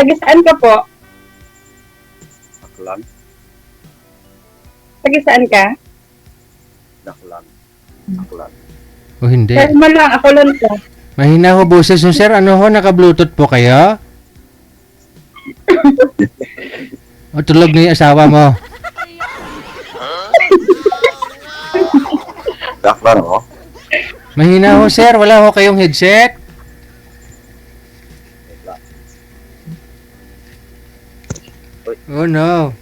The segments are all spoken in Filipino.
Taga saan ka po? Aklan. Taga saan ka? Daklan. Aklan. O hindi. Sir mo lang, ako lang po. Mahina ho boses mo, sir. Ano ho, naka-bluetooth po kayo? O tulog na yung asawa mo. Daklan ako. Mahina ho, sir. Wala ho kayong headset? Oh no.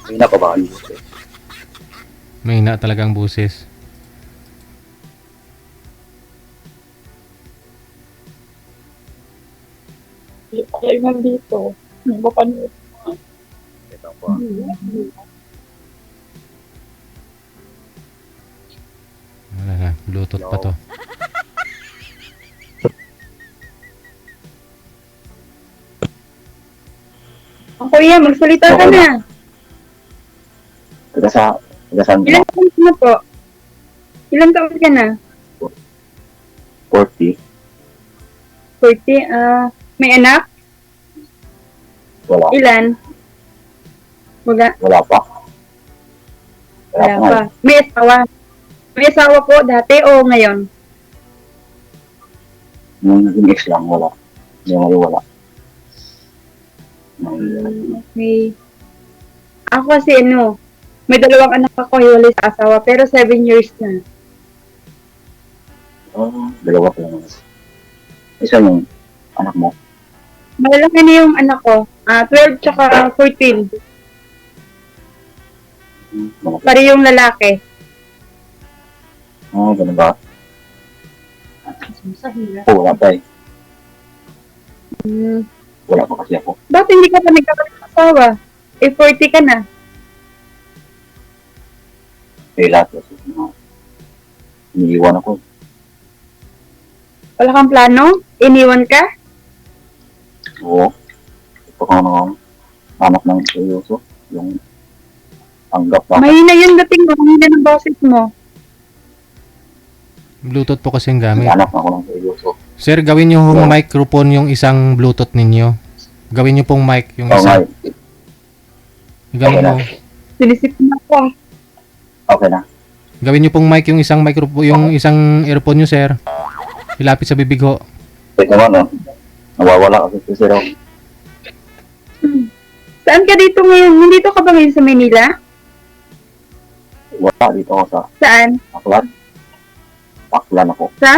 Hindi na pa ba kayo? Mahina talagang boses. Okay, nandito. Nagpapanood. Ito po. Wala na. Bluetooth pa to. Ang kuya, magsalita ka na. Taga saan Ilan mo? taon ka na po? Ilan taon ka na? 40. 40. May anak? Wala. Ilan? Wala. Wala pa. Wala pa. May asawa? May asawa po dati o ngayon? Yung naging ex lang, wala. Yung ngayon wala. Okay. Ako kasi may dalawang anak ako hiwalay sa asawa pero 7 years na. Dalawa pa lang. Isa yung anak mo. Malalaki na yung anak ko. 12 tsaka 14. Mga Pari yung lalaki. ganun ba? Wala pa eh. Hmm. Wala pa kasi ako. Bakit hindi ka pa nagkakaroon ng asawa? 40 ka na. May lahat kasi. Iniiwan ako. Wala kang plano? Iniwan ka? Oo. Ito ka naman. Anak ng seryoso. Yung anggap pa. Mahina yung dating mo. Mahina ng boses mo. Bluetooth po kasi yung May gamit. anak ako ng seryoso. Sir, gawin nyo hong Yeah. microphone yung isang Bluetooth ninyo. Gawin nyo pong mic yung Oo nga. isa. Gawin mo. Sinisip na ako. Okay na. Gawin nyo pong mic yung isang microphone, yung isang earphone nyo, sir. Ilapit sa bibig ho. Ito naman nawawala kasi si Zero. Saan ka dito ngayon? Nandito ka ba ngayon sa Manila? Wala dito ako sa Saan? Aklan. Aklan ako. Sa?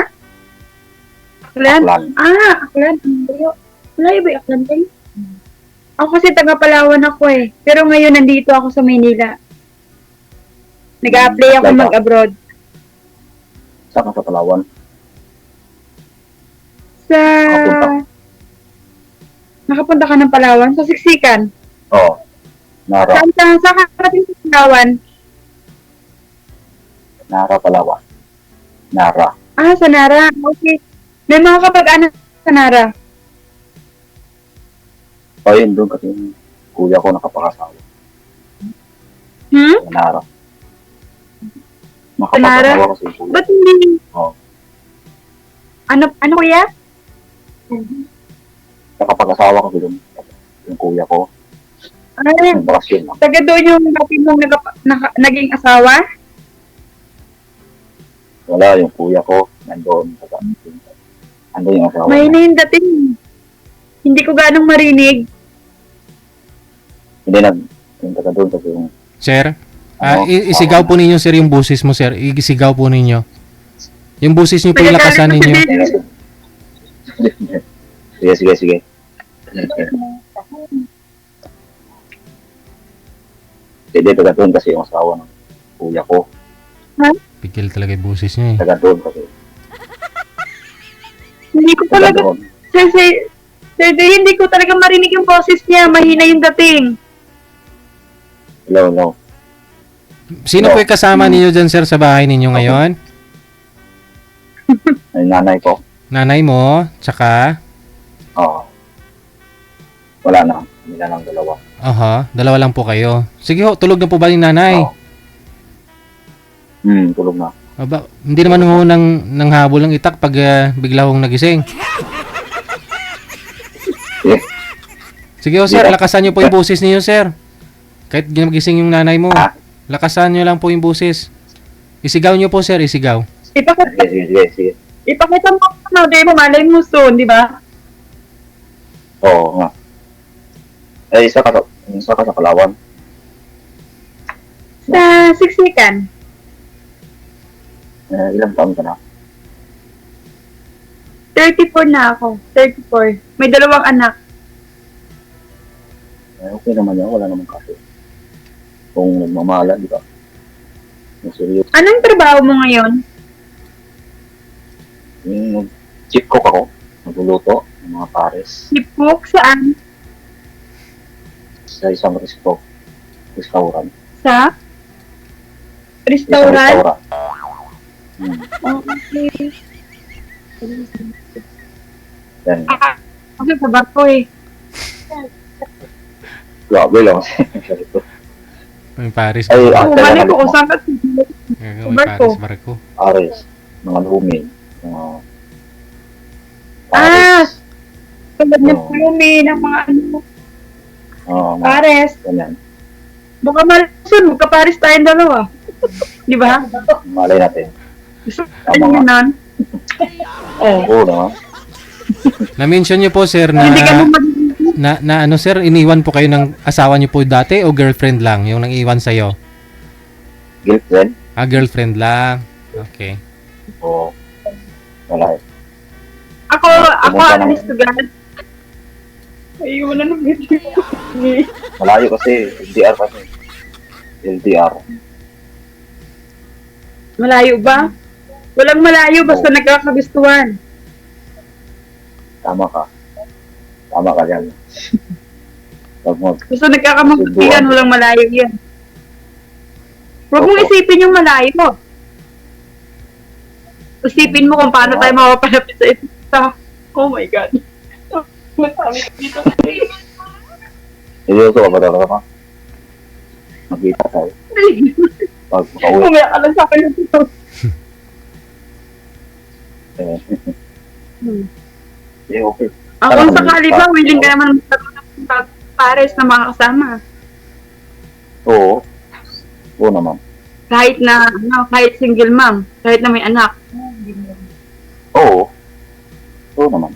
Aklan? Aklan. Aklan. Wala ba yung Aklan kayo? Ako kasi taga Palawan ako eh. Pero ngayon nandito ako sa Manila. Nag-a-apply ako Like mag-abroad. Saan ka sa Palawan? Sa... Nakapunta. Nakapunta ka ng Palawan? Sa Siksikan? Oo. Nara. Saan ka karating sa Palawan? Nara, Palawan. Nara. Sa Nara. Okay. May mga kapag-anak sa Nara. O yun doon kasi yung kuya ko nakapakasawa. Hmm? Sa Nara. Sa Nara? Nakapakasawa kasi yung kuya. Ba't hindi? Oo. Ano kuya? Nakapakasawa kasi doon. Yung kuya ko. Yung bakasyon lang. Taga doon yung dati mong naging asawa? Wala yung kuya ko. Nandoon. Ando yung asawa. May na yung dating. Hindi ko ganong marinig. Hindi yung taga doon kasi yung Sir, Ano? isigaw po ninyo, sir, yung boses mo, sir. Isigaw po ninyo. Yung boses nyo po yung lakasan ninyo. Sige. Hindi, taga doon kasi yung asawa ng kuya ko. Pigil talaga yung boses nyo eh. Taga doon kasi. Hindi ko Taga talaga, doon. Sir, hindi ko talaga marinig yung boses niya. Mahina yung dating. Hello. Sino po yung kasama ninyo dyan, sir, sa bahay ninyo ngayon? Ay, nanay ko. Nanay mo, tsaka... Oo. Wala na. Hindi na lang dalawa. Aha, dalawa lang po kayo. Sige ho, tulog na po ba yung nanay? Oo. Tulog na. Aba, hindi naman ho nang habol ng itak pag bigla hong nagising. Eh, Sige ho sir, lakasan niyo po yung boses niyo sir. Kahit gising yung nanay mo, Ah. lakasan niyo lang po yung boses. Isigaw niyo po sir, isigaw. Ipakita, sige. ipakita mo ano, di mo malay mo soon, di ba? Oo nga. Isa ka sa Palawan. Sa siksikan. Ilang taon ka na? 34 na ako. 34. May 2 anak. Okay naman yan, wala naman kaso. Kung nagmamahala, di ba? Yung seryoso. Anong trabaho mo ngayon? Yung chip cook ako, nagluluto ng mga pares Sipok? Saan? sa isang restaurant. Sa? Isang Restaurant? restaurant. Okay. Yan. Ako sa barko eh. Grabe lang. Ito. May Paris. Ay, Ako, kaya mali ko nalok kung mo. saan ka. May barko. barko. Pares. Mga lumi. Mga Ah! pares. Tulad ng Oo. plumi, ng mga ano, Mga pares. ganyan. Baka malasun, magkapares tayong dalawa. Di ba? Malay natin. Gusto ano yun nun? Oh. Oo naman. Na-mention niyo po sir Hindi ka mo na ano sir, iniwan po kayo ng asawa niyo po dati o girlfriend lang yung nang iwan sa'yo? Girlfriend? Ah, girlfriend lang. Okay. Oo. Wala eh. Ako, Pumunta ng- honest to God. Ayun na nung video. Malayo kasi. LDR kasi. LDR. Malayo ba? Walang malayo, basta Oo. nagkakagustuhan. Tama ka. Tama ka yan. Pag Basta nagkakamagpapilian, walang malayo yan. Huwag mong Opo. isipin yung malayo. Isipin mo kung paano tayo mapapalapit sa isa. Oh my God. Masami ka dito. Niluluto ka ba talaga ka? Magkita tayo. Pag makauwi. Kumaya ka lang sa akin dito. Eh, Hmm. eh, okay. Ako kung sakali ba, willing ka naman magkaroon pares na mga kasama. Oo. Oo naman. Kahit na, kahit single mom, kahit na may anak. Oo. Oo naman.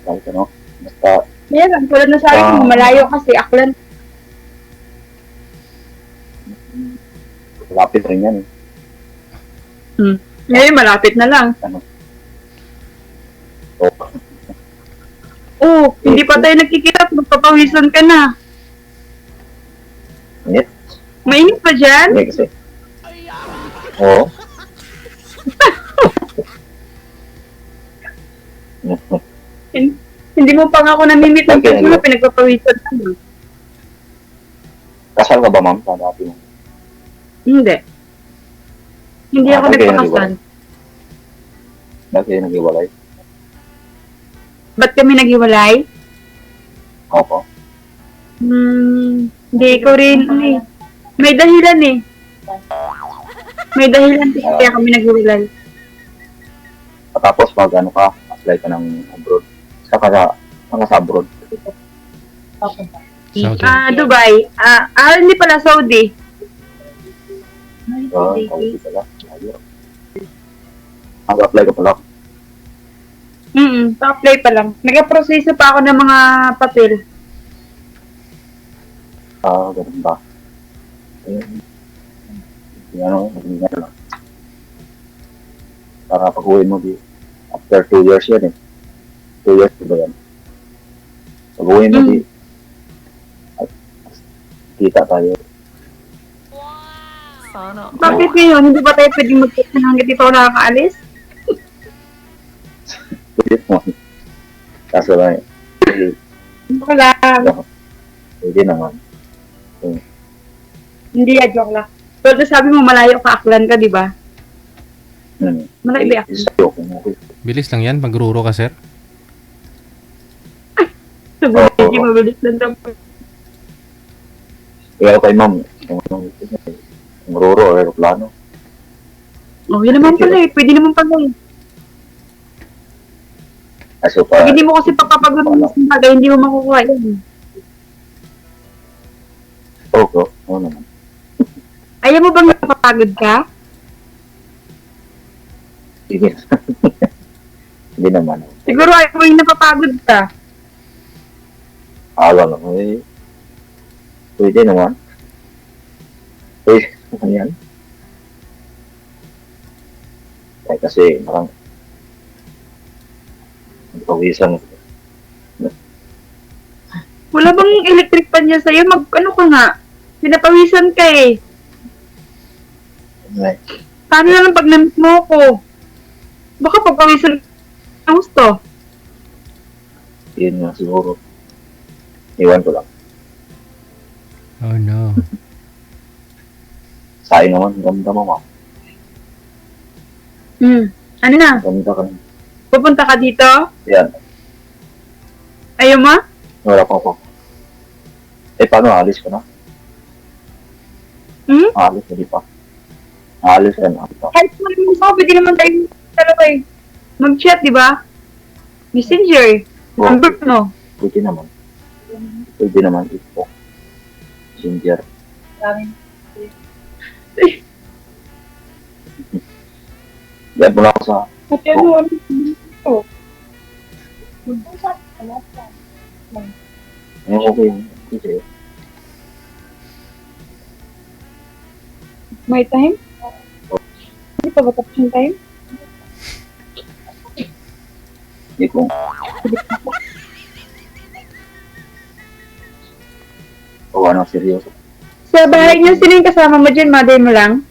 Kahit ano. Basta, Meron, tulad na sabi ko, malayo kasi, Aklan. lapit rin yan eh. Ngayon, malapit na lang. Oo. Oo, hindi pa tayo nagkikita, magpapawisan ka na. Init. Mainit pa dyan? Hindi kasi. Oo. Hindi mo pa nga ako namimit ng Okay, kasi ano? na pinagpapawisan ka na. Kasal ka ba ma'am? Sa dati mo. Hindi. Hindi ako Okay, nagpakasal. Dati kayo nag-iwalay. Ba't kami naghiwalay? Opo. Hindi ko rin, may dahilan eh. May dahilan din kaya kami naghiwalay. Tapos pag ano ka, apply ka ng abroad. Saka sa abroad. Saudi. Dubai. Hindi pala, Saudi. Saudi pala. Mag-apply ka pala. Pa-apply pa lang. Nag-proseso pa ako ng mga papel. Ganun ba? Ano, maging lang. Para pag-uwi mo, after 2 years yan eh. 2 years ba yan? Pag-uwi mo, kita tayo. Bakit ngayon? Hindi ba tayo pwedeng mag-check na hanggang dito ako nakakaalis? Pwede mo. Kaso lang eh. Wala. Pwede naman. Hindi, joke lang. Pero sabi mo, malayo ka, Aklan ka, di ba? Malayo ba Aklan? Sa'yo, kung okay. Bilis lang yan, magruro ka sir. Hindi mabilis lang daw. Kaya kay ma'am, kung ruro o aeroplano. Oh, yun naman pala eh. Pwede naman pala eh. Kaso Pag pa, hindi mo kasi papapagod ng bagay, hindi mo makukuha yun. oo naman. Ayaw mo bang napapagod ka? Sige. Hindi naman. Siguro ayaw mo yung napapagod ka. Alam mo, pwede naman. Pwede naman yan. Kasi parang pawisan. Wala bang electric pan niya sa'yo? Ano ka nga? Pinapawisan ka eh. Paano na lang pag namit mo ko? Baka pagpawisan ka gusto. Yun nga siguro. Iwan ko lang. Oh no. Sayang naman, ganda mo, ma'am. Ano na? Ganda ka. Pupunta ka dito? Yan. Ayaw mo? Wala pa ako. Paano? Alis ka na? Alis, hindi pa. Alis ka na. Kahit mo naman ako, pwede naman tayo dalawa eh. Mag-chat, di ba? Messenger. Number mo. Pwede naman. Pwede naman ito. Ginger. Yan mo lang ako sa... Pati ano ito? Okay. Kasi, May time? Hindi pa ba tapos yung time? hindi ko... ano, seryoso. Sa bahay niyo, sino yung kasama mo dyan? Mother mo lang?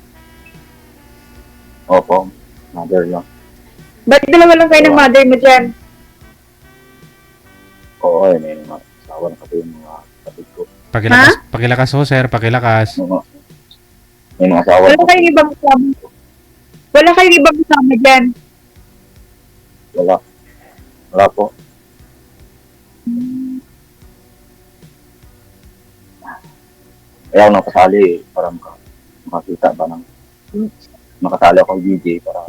Opo. Mother lang. Ba't dalawa lang kayo ng mother mo dyan? Oo, may mga asawa na kasi yung mga kapit ko. Pakilakas ho, sir. Pakilakas. May mga asawa Wala kayong ibang kasama? Wala kayong ibang kasama dyan? Wala. Wala po. Kaya ako nakasali para makakita ba ng makasali ako ng DJ para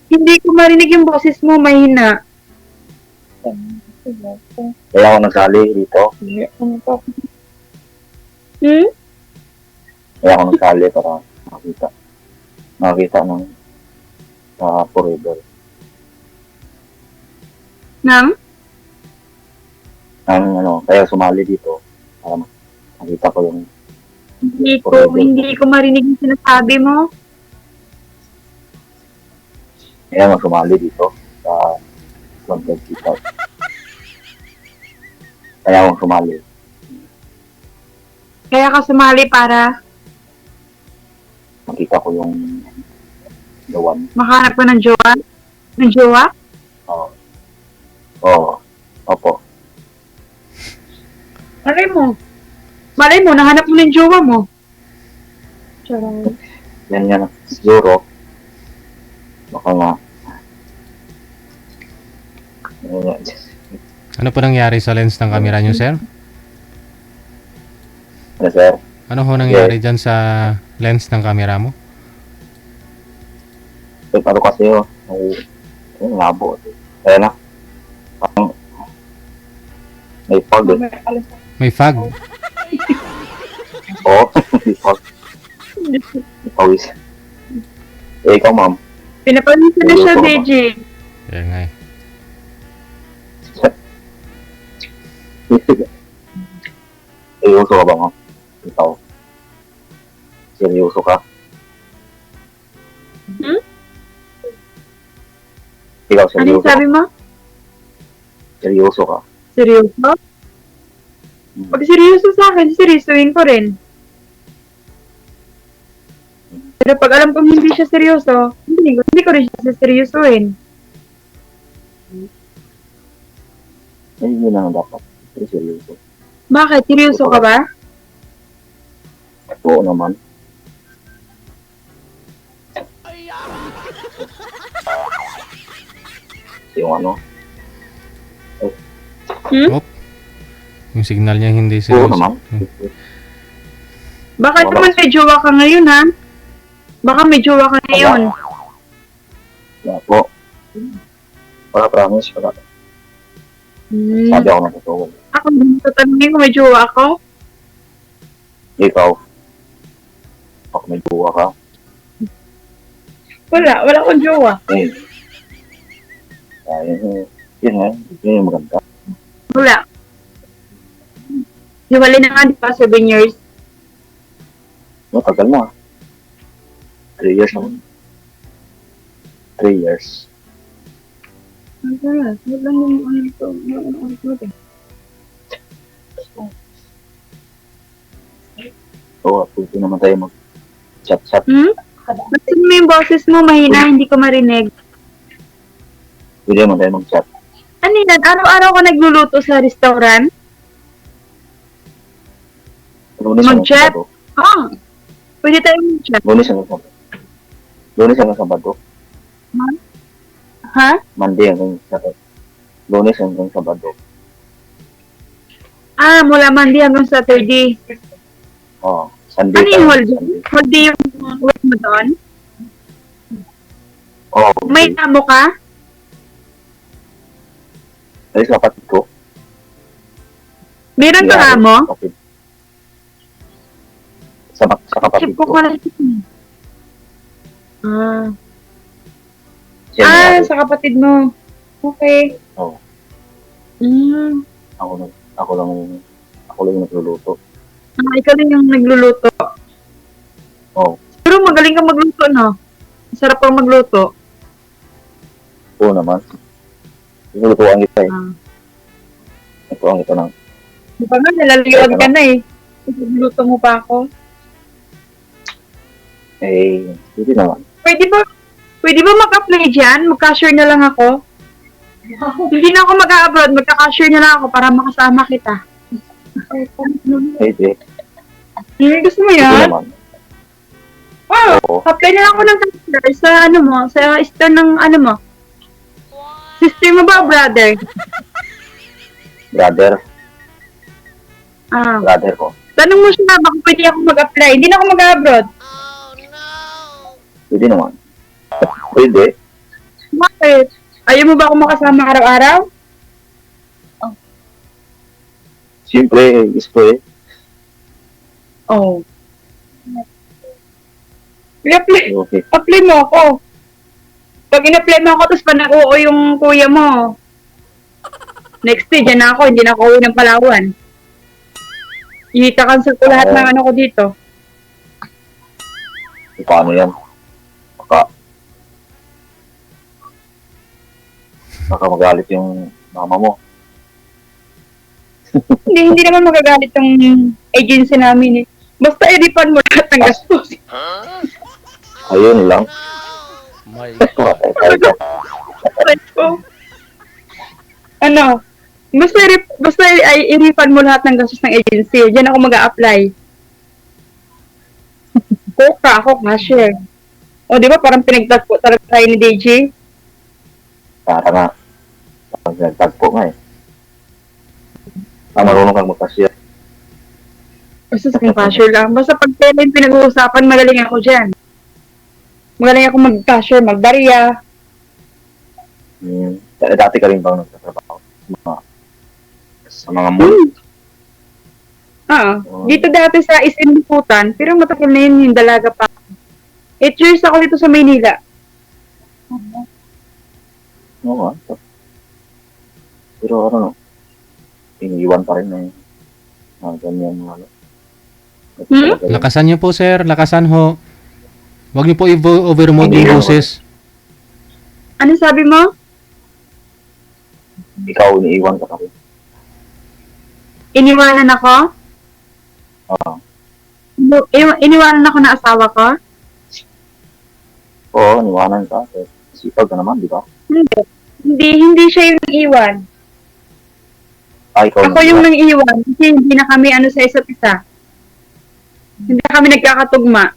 Hindi ko marinig yung boses mo, mahina. kaya ako nagsali dito. Kaya ako nagsali para makakita ng forever. Nang? Kaya sumali dito para makita ko yung Hindi ko marinig yung sinasabi mo. kaya ako sumali dito sa content dito. Kaya ako sumali. Kaya ka sumali para Makita ko yung the one. makahanap ko ng jowa? Ng jowa? Oo. Opo. Malay mo, nahanap mo ng jowa mo. Charot. Yan. Siguro. Baka nga. Ano po nangyari sa lens ng camera niyo, sir? Ano, sir? Ano ho nangyari dyan sa lens ng camera mo? Pero kasi may labo. Kaya na. Parang may fog eh. May fog. Oo. May fog. May pawis. Ikaw, ma'am. Pinapawisan na siya, BJ. Yan nga eh. Seryoso ka ba, ma'am? Ikaw. Seryoso ka? Ikaw, Ano seryoso yung sabi mo? Seryoso ka? Seryoso? Pag seryoso sa akin, seryosoin ko rin. Pero pag alam kong hindi siya seryoso, hindi ko rin siya seryosoin. Hindi lang dapat. Pero seryoso. Bakit? Seryoso ka ba? Oo naman. Yung Yung signal niya hindi Oo seryoso. naman. Baka naman may jowa ka ngayon, ha? Baka may jowa ka ngayon. Wala, promise. Wala. Hmm. Sabi ako natutulog. Ako din tatanungin kung may jowa ako. Ikaw. Pag may buwa ka. Wala akong jowa. Eh. Yun nga. Yun yung maganda. Wala. Hiwalay na nga, di ba? 7 years. Tagal mo 3 years naman. 3 years. Wala lang yung ano ito. Oo, pwede naman tayo mag-chat-chat. Basta mo yung boses mo, mahina, hindi ko marinig. Pwede naman tayo mag-chat. Ano yan? Araw-araw ko nagluluto sa restaurant? Lunes hanggang Mag-chat? Sabado. Pwede tayo mag-chat. Lunes hanggang Sabado. Lunes hanggang Sabado. Ha? Monday hanggang Sabado. Lunes hanggang Sabado. Mula Monday hanggang Saturday. Oo. Sunday. Ano yung tayo, holiday? Sunday. Holiday yung work mo doon? Oo. May amo ka? Ay, sa kapatid ko. Meron ka Yeah, amo? kapatid. Sa kapatid Chip ko ko. pala. Siya may-ari. Sa kapatid mo. Okay. Oo. Mm. Ako lang yung nagluluto. Ikaw din yung nagluluto. Oo. Pero magaling ka magluto, no? Masarap kang magluto. Oo naman. Nilulutuan kita eh. Nilulutuan kita ng Di ba nga, nalaliyod ka na eh. Nagluluto mo pa ako. hindi naman. Pwede ba mag-apply dyan? Mag-cashier na lang ako? Hindi na ako mag-abroad, magka-cashier na lang ako para makasama kita. Hindi. Gusto mo Hindi yan? naman. Oo. Apply na lang ako ng cashier sa ano mo, sa store ng ano mo. Sister mo ba o brother? Brother ko. Tanong mo siya, baka pwede ako mag-apply. Hindi na ako mag-abroad. Pwede naman. Pwede. Bakit? Ayaw mo ba ako makasama araw-araw? Siyempre, gusto eh. Oo. Okay. Apply mo ako. Pag in-apply mo ako, tapos panag-oo yung kuya mo. Next day, dyan na ako. Hindi na ako uwi ng Palawan. I-cancel ko lahat ng ano ko dito. Paano yan? Baka magalit yung mama mo. Hindi naman magagalit yung agency namin eh. Basta i-refund mo lahat ng gastos. Ayun lang. My Patay ka. Ano? Basta i-refund mo lahat ng gastos ng agency. Diyan ako mag-a-apply. Ako cashier. O, di ba parang pinagtagpo talaga tayo ni DJ? Para nga. Pag nagtagpo nga eh. Marunong kang magkasya. Basta sa cashier lang. Basta pag pera yung pinag-uusapan, magaling ako dyan. Magaling ako mag-cashier, mag-barya. Dati ka rin bang nagtatrabaho? Sa mga mall? Dito dati sa Isinliputan, pero matagal na yun yung dalaga pa. 8 years ako dito sa Maynila. Oo nga. Pero ano, iniiwan pa rin na yun. Ganyan mga ano. Lakasan niyo po, sir. Lakasan ho. Huwag niyo po i-overmode yung boses. Ano sabi mo? Ikaw, iniiwan ka pa rin. Iniwanan ako? Oo. Iniwanan ako na asawa ko? Oo, iniwanan ka. Sipag ka naman, di ba? Hindi siya yung iwan. Ikaw Ako yung nang iwan kasi hindi na kami ano sa isa't isa. Hindi na kami nagkakatugma.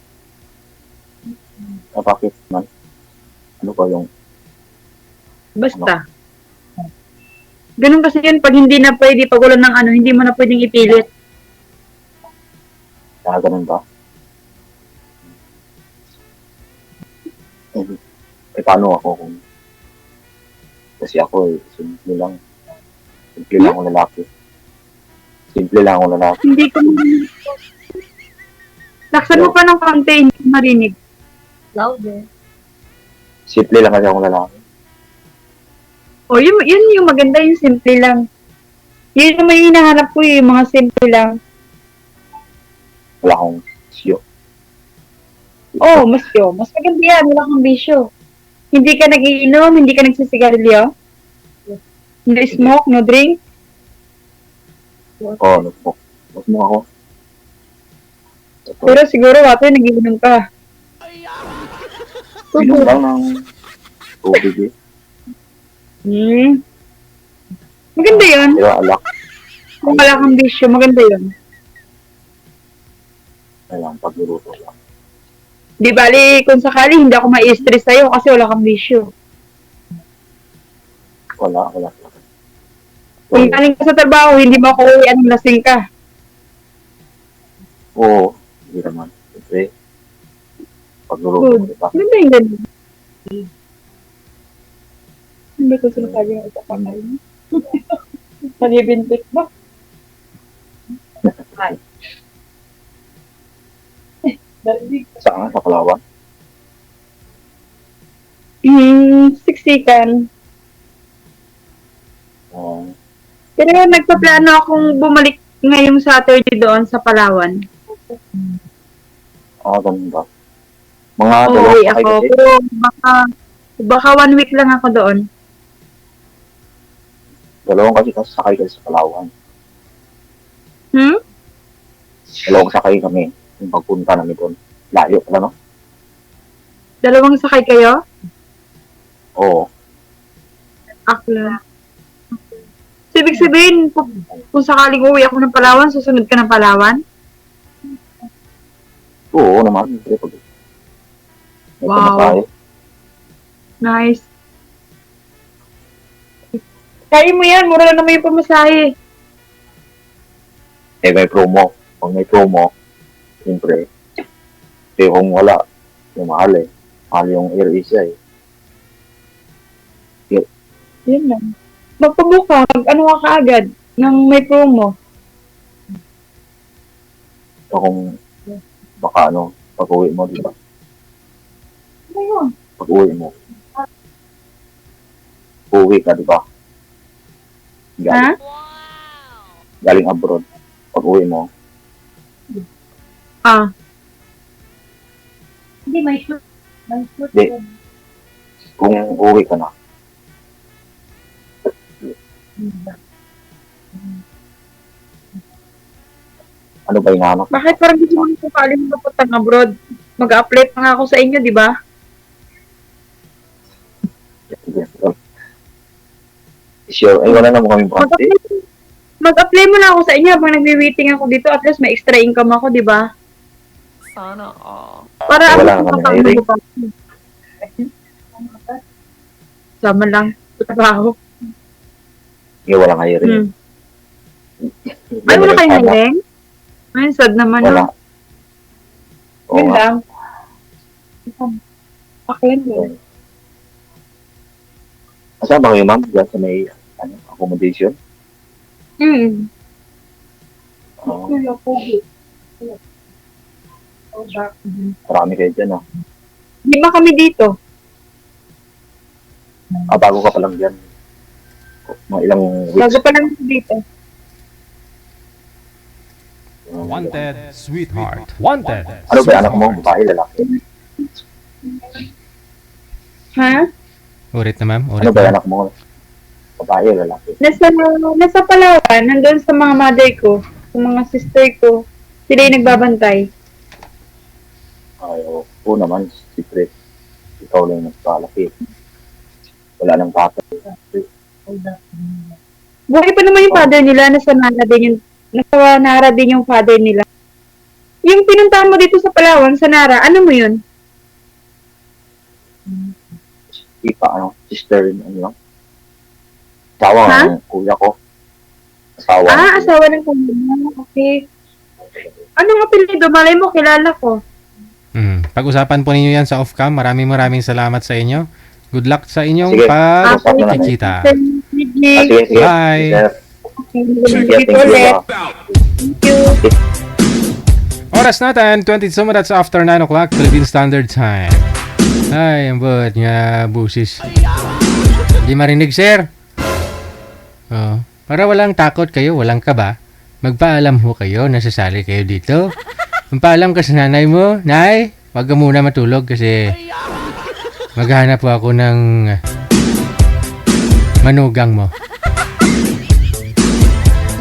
Bakit man? Ano ba yung... Basta. Ganun kasi yun, pag hindi na pwede, pag wala ng ano, hindi mo na pwedeng ipilit. Ganun ba? Paano ako kung kasi ako eh. Simple lang. Simple lang ako lalaki. Simple lang ako lalaki. Hindi ko laksan mo pa ng konti, hindi ko marinig. Louder. Simple lang kasi ako lalaki. O, yun yung maganda, yung simple lang. Yun yung may hinahanap ko, yung mga simple lang. Wala akong siyo. Oh, mas maganda yan, wala kang bisyo. Hindi ka nagiinom, hindi ka nagsisigarilyo. No smoke, no drink. Oo, nagpo. Huwag mo ako. Pero siguro, wato, nagiinom ka. Inom lang ng tubig eh. Maganda yun. Pero alak. Kung wala kang bisyo, maganda yun. Kailangan pagluluto lang. Di bali, kung sakali, hindi ako ma-stress sa'yo kasi wala kang bisyo. Wala. Kung galing ka sa trabaho, hindi mo ako uwi, anong lasing ka. Oo, hindi naman. Siyempre, pagluluto Good. mo, diba? Maganda yung ganun. Hindi ko sinasabi ng isa pa kayo. Nalibintik ba? Saan? Sa Palawan? Siksikan. Oo. Pero nagpaplano akong bumalik ngayong Saturday doon sa Palawan. Ganun ba? Mga Uuwi dalawang sakay ako. kasi. Pero baka 1 week lang ako doon. Dalawang kasi sakay kasi sa Palawan. Dalawang sakay kami. Yung pagpunta namin doon. Layo pala, no? Dalawang sakay kayo? Oo. Akla. So, ibig sabihin, kung sakaling uwi ako ng Palawan, susunod ka ng Palawan? Oo naman. Siyempre, pag may Wow. pamasahe. Nice. Kaya mo yan, mura lang naman yung pamasahe. May promo. Pag may promo, siyempre, kung wala, yung mahal eh. Mahal yung AirAsia eh. Yun lang. Magpabook ka, mag-ano ka kaagad nang may promo. So kung baka pag-uwi mo, di ba? Ayun. Pag-uwi mo. Uwi ka, di ba? Ha? Galing abroad. Pag-uwi mo, Hindi, may shoot. May shoot. Di. kung uwi ka na, ano ba hinahanap? Bakit parang gusto mo kung paano mapuntang abroad? Mag-apply pa nga ako sa inyo, di ba? Sure. Ay, wala na mo kaming branch eh. Mag-apply mo na ako sa inyo habang nagwi-waiting ako dito. At least may extra income ako, di ba? Sana all. Para Wala ano, naman na hiring. Sama lang. Trabaho. Wala nga hiring. Ay, wala kayo hiring? Ay, sad naman. Wala. No? Oo Yun nga. lang. Aklan mo. Kasama kayo, ma'am? Diyan sa may accommodation? Oo. Marami kayo dyan, ah. Di ba kami dito? Bago ka pa lang dyan. Mga ilang weeks. Bago pa lang dito. Wanted, sweetheart. Wanted. Ano ba anak mo? Babae, lalaki? Ha? Urit na, ma'am. Ano Urit ba na. anak mo? Babae, lalaki? Nasa Palawan, nandun sa mga mother ko, sa mga sister ko. Sila yung nagbabantay. Ay, oo naman. Secret. Ikaw lang yung nagpalaki. Wala nang tatay. Buhay pa naman yung father nila, nasa Nara din yung father nila. Yung pinuntahan mo dito sa Palawan, sa Nara, ano mo yun? Ipa, sister, ano lang. Asawa Ha? ng kuya ko. Asawa. ng kuya. Asawa ng kuya. Okay. Anong apelido? Malay mo, kilala ko. Pag-usapan po ninyo yan sa off-cam. Maraming salamat sa inyo. Good luck sa inyong Sige. pagkikita. Sige. Bye. Sir. Sige, thank you. ulit. Ah. Thank you. Oras natin, 22 minutes after 9 o'clock, Philippine Standard Time. Ay, ang buhat nga, busis. Hindi marinig, sir. Oh, para walang takot kayo, walang kaba, magpaalam ho kayo, nasasali kayo dito. Magpaalam ka sa nanay mo, Nay, wag ka muna matulog kasi maghanap po ako ng manugang mo.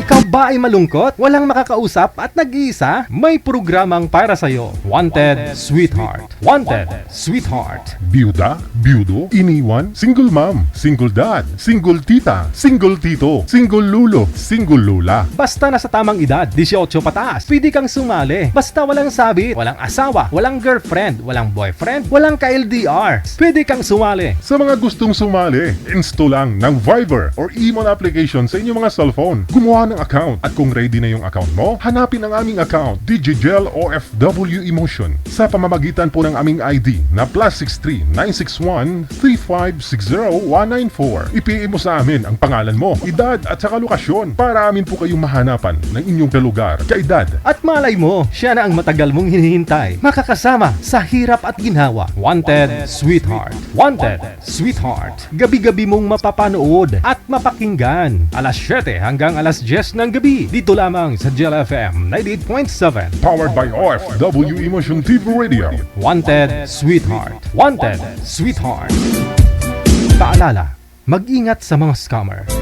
Ikaw ba ay malungkot? Walang makakausap at nag-iisa? May programang para sa'yo. Wanted Sweetheart. Wanted Sweetheart. Byuda, byudo, iniwan, single mom, single dad, single tita, single tito, single lulo, single lula. Basta nasa tamang edad, 18 pataas, pwede kang sumali. Basta walang sabit, walang asawa, walang girlfriend, walang boyfriend, walang ka-LDR. Pwede kang sumali. Sa mga gustong sumali, install lang ng Viber or Emon application sa inyong mga cellphone. Gumawa ng account at kung ready na yung account mo, hanapin ang aming account, Digigel OFW Emotion, sa pamamagitan po ng aming ID na +63 961 3560 194. I-PM mo sa amin ang pangalan mo, edad at saka lokasyon para amin po kayong mahanapan ng inyong kalugar, kaedad. At malay mo, siya na ang matagal mong hinihintay. Makakasama sa hirap at ginhawa. Wanted Sweetheart. Wanted Sweetheart. Gabi-gabi mong mapapanood at mapakinggan. Alas 7 hanggang alas 10 ng gabi. Dito lamang sa Gel FM 98.7. Powered by OFW Emotion TV Radio. Wanted Sweetheart. Wanted Sweetheart. Paalala, mag-ingat sa mga scammer.